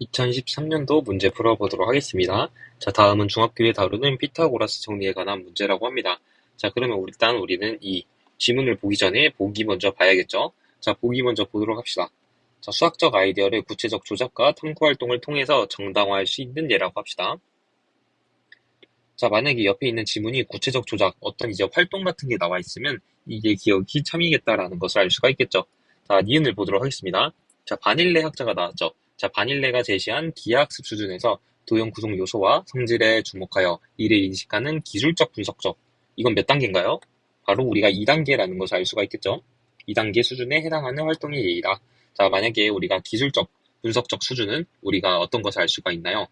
2013년도 문제 풀어보도록 하겠습니다. 자, 다음은 중학교에 다루는 피타고라스 정리에 관한 문제라고 합니다. 자, 그러면 일단 우리는 이 지문을 보기 전에 보기 먼저 봐야겠죠? 자, 보기 먼저 보도록 합시다. 자, 수학적 아이디어를 구체적 조작과 탐구 활동을 통해서 정당화할 수 있는 예라고 합시다. 자, 만약에 옆에 있는 지문이 구체적 조작, 어떤 이제 활동 같은 게 나와 있으면 이게 기억이 참이겠다라는 것을 알 수가 있겠죠. 자, 니은을 보도록 하겠습니다. 자, 바닐레 학자가 나왔죠. 자, 바닐레가 제시한 기하학습 수준에서 도형 구성 요소와 성질에 주목하여 이를 인식하는 기술적 분석적. 이건 몇 단계인가요? 바로 우리가 2단계라는 것을 알 수가 있겠죠. 2단계 수준에 해당하는 활동의 예이다. 자, 만약에 우리가 기술적 분석적 수준은 우리가 어떤 것을 알 수가 있나요?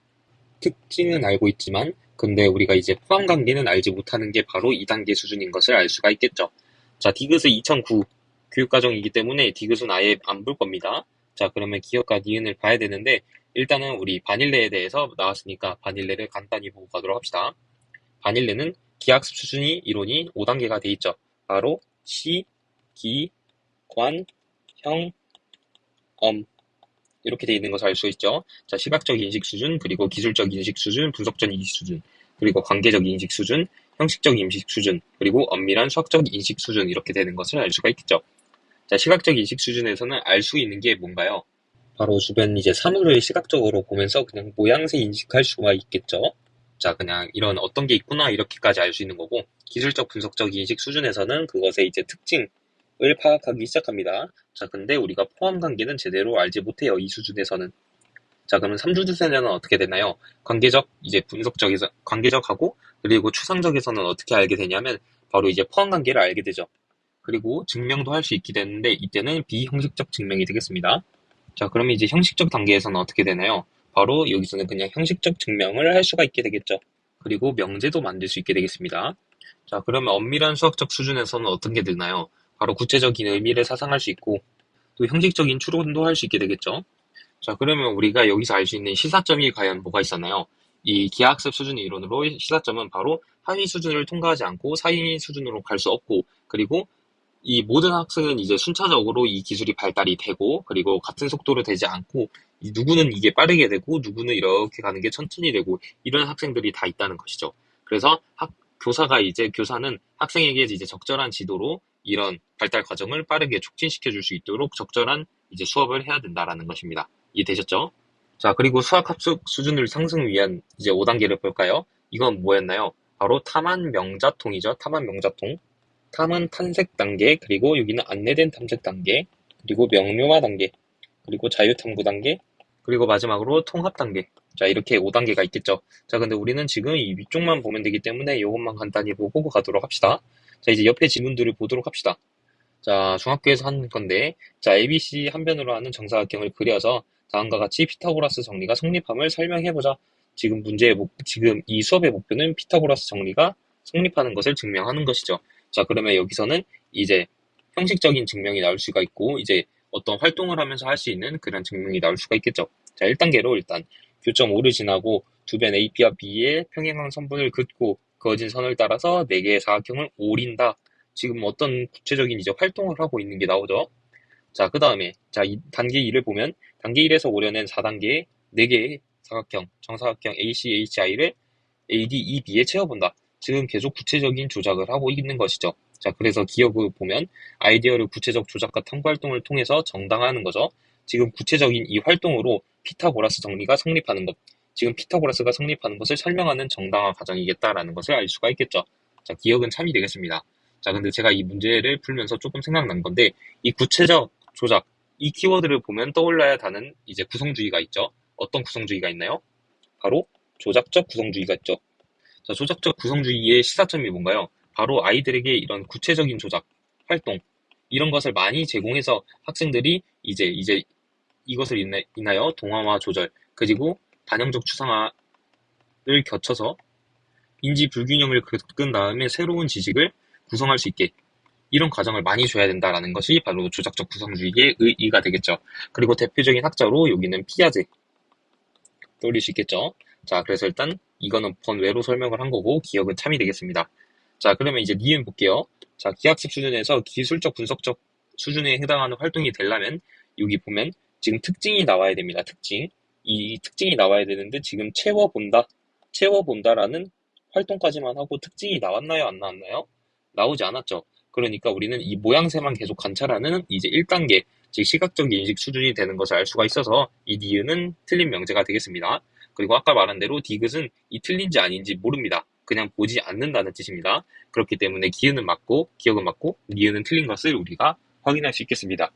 특징은 알고 있지만 근데 우리가 이제 포함관계는 알지 못하는 게 바로 2단계 수준인 것을 알 수가 있겠죠. 자, 디귿은 2009 교육과정이기 때문에 디귿은 아예 안 볼 겁니다. 자, 그러면 기억과 니은을 봐야 되는데 일단은 우리 바닐레에 대해서 나왔으니까 바닐레를 간단히 보고 가도록 합시다. 바닐레는 기하학습 수준이 이론이 5단계가 돼 있죠. 바로 시, 기, 관, 형, 엄 이렇게 돼 있는 것을 알 수 있죠. 자, 시각적 인식 수준, 그리고 기술적 인식 수준, 분석적 인식 수준, 그리고 관계적 인식 수준, 형식적 인식 수준, 그리고 엄밀한 수학적 인식 수준 이렇게 되는 것을 알 수가 있겠죠. 자, 시각적 인식 수준에서는 알 수 있는 게 뭔가요? 바로 주변 이제 사물을 시각적으로 보면서 그냥 모양새 인식할 수가 있겠죠. 자, 그냥 이런 어떤 게 있구나 이렇게까지 알 수 있는 거고, 기술적 분석적 인식 수준에서는 그것의 이제 특징, 을 파악하기 시작합니다. 자, 근데 우리가 포함 관계는 제대로 알지 못해요. 이 수준에서는. 자, 그러면 3주세는 어떻게 되나요? 관계적, 이제 분석적에서, 관계적하고, 그리고 추상적에서는 어떻게 알게 되냐면, 바로 이제 포함 관계를 알게 되죠. 그리고 증명도 할 수 있게 되는데, 이때는 비형식적 증명이 되겠습니다. 자, 그러면 이제 형식적 단계에서는 어떻게 되나요? 바로 여기서는 그냥 형식적 증명을 할 수가 있게 되겠죠. 그리고 명제도 만들 수 있게 되겠습니다. 자, 그러면 엄밀한 수학적 수준에서는 어떤 게 되나요? 바로 구체적인 의미를 사상할 수 있고 또 형식적인 추론도 할 수 있게 되겠죠. 자, 그러면 우리가 여기서 알 수 있는 시사점이 과연 뭐가 있었나요? 이 기하학습 수준의 이론으로 시사점은 바로 하위 수준을 통과하지 않고 상위 수준으로 갈 수 없고, 그리고 이 모든 학생은 이제 순차적으로 이 기술이 발달이 되고, 그리고 같은 속도로 되지 않고, 누구는 이게 빠르게 되고 누구는 이렇게 가는 게 천천히 되고, 이런 학생들이 다 있다는 것이죠. 그래서 교사는 학생에게 이제 적절한 지도로 이런 발달 과정을 빠르게 촉진시켜 줄 수 있도록 적절한 이제 수업을 해야 된다라는 것입니다. 이해되셨죠? 자, 그리고 수학 합숙 수준을 상승 위한 이제 5단계를 볼까요? 이건 뭐였나요? 바로 탐한 명자통이죠. 탐한 명자통. 탐은 탐색 단계, 그리고 여기는 안내된 탐색 단계, 그리고 명료화 단계, 그리고 자유탐구 단계, 그리고 마지막으로 통합 단계. 자, 이렇게 5단계가 있겠죠. 자, 근데 우리는 지금 이 위쪽만 보면 되기 때문에 이것만 간단히 보고 가도록 합시다. 자, 이제 옆에 지문들을 보도록 합시다. 자, 중학교에서 하는 건데, 자, ABC 한 변으로 하는 정사각형을 그려서 다음과 같이 피타고라스 정리가 성립함을 설명해보자. 지금 이 수업의 목표는 피타고라스 정리가 성립하는 것을 증명하는 것이죠. 자, 그러면 여기서는 이제 형식적인 증명이 나올 수가 있고, 이제 어떤 활동을 하면서 할 수 있는 그런 증명이 나올 수가 있겠죠. 자, 1단계로 일단 교점 O를 지나고 두 변 AP와 B의 평행한 선분을 긋고 그어진 선을 따라서 4개의 사각형을 오린다. 지금 어떤 구체적인 이제 활동을 하고 있는 게 나오죠. 자, 그 다음에, 자, 단계 2를 보면, 단계 1에서 오려는 4단계의 4개의 사각형, 정사각형 AC, HI를 AD, EB에 채워본다. 지금 계속 구체적인 조작을 하고 있는 것이죠. 자, 그래서 기억을 보면, 아이디어를 구체적 조작과 탐구 활동을 통해서 정당화하는 거죠. 지금 구체적인 이 활동으로 피타고라스 정리가 성립하는 것, 지금 피타고라스가 성립하는 것을 설명하는 정당화 과정이겠다라는 것을 알 수가 있겠죠. 자, 기억은 참이 되겠습니다. 자, 근데 제가 이 문제를 풀면서 조금 생각난 건데, 이 구체적 조작, 이 키워드를 보면 떠올라야 하는 이제 구성주의가 있죠. 어떤 구성주의가 있나요? 바로 조작적 구성주의가 있죠. 자, 조작적 구성주의의 시사점이 뭔가요? 바로 아이들에게 이런 구체적인 조작, 활동, 이런 것을 많이 제공해서 학생들이 이제 이것을 인하여 동화와 조절, 그리고 반영적 추상화를 거쳐서 인지 불균형을 겪은 다음에 새로운 지식을 구성할 수 있게 이런 과정을 많이 줘야 된다라는 것이 바로 조작적 구성주의의 의의가 되겠죠. 그리고 대표적인 학자로 여기는 피아제 떠올릴 수 있겠죠. 자, 그래서 일단 이거는 번외로 설명을 한 거고 기억은 참이 되겠습니다. 자, 그러면 이제 니은 볼게요. 자, 기하학습 수준에서 기술적 분석적 수준에 해당하는 활동이 되려면 여기 보면 지금 특징이 나와야 됩니다. 특징. 이 특징이 나와야 되는데 지금 채워본다라는 활동까지만 하고 특징이 나왔나요? 안 나왔나요? 나오지 않았죠. 그러니까 우리는 이 모양새만 계속 관찰하는 이제 1단계, 즉 시각적 인식 수준이 되는 것을 알 수가 있어서 이 니은은 틀린 명제가 되겠습니다. 그리고 아까 말한 대로 디귿은 이 틀린지 아닌지 모릅니다. 그냥 보지 않는다는 뜻입니다. 그렇기 때문에 기은은 맞고 기억은 맞고 니은은 틀린 것을 우리가 확인할 수 있겠습니다.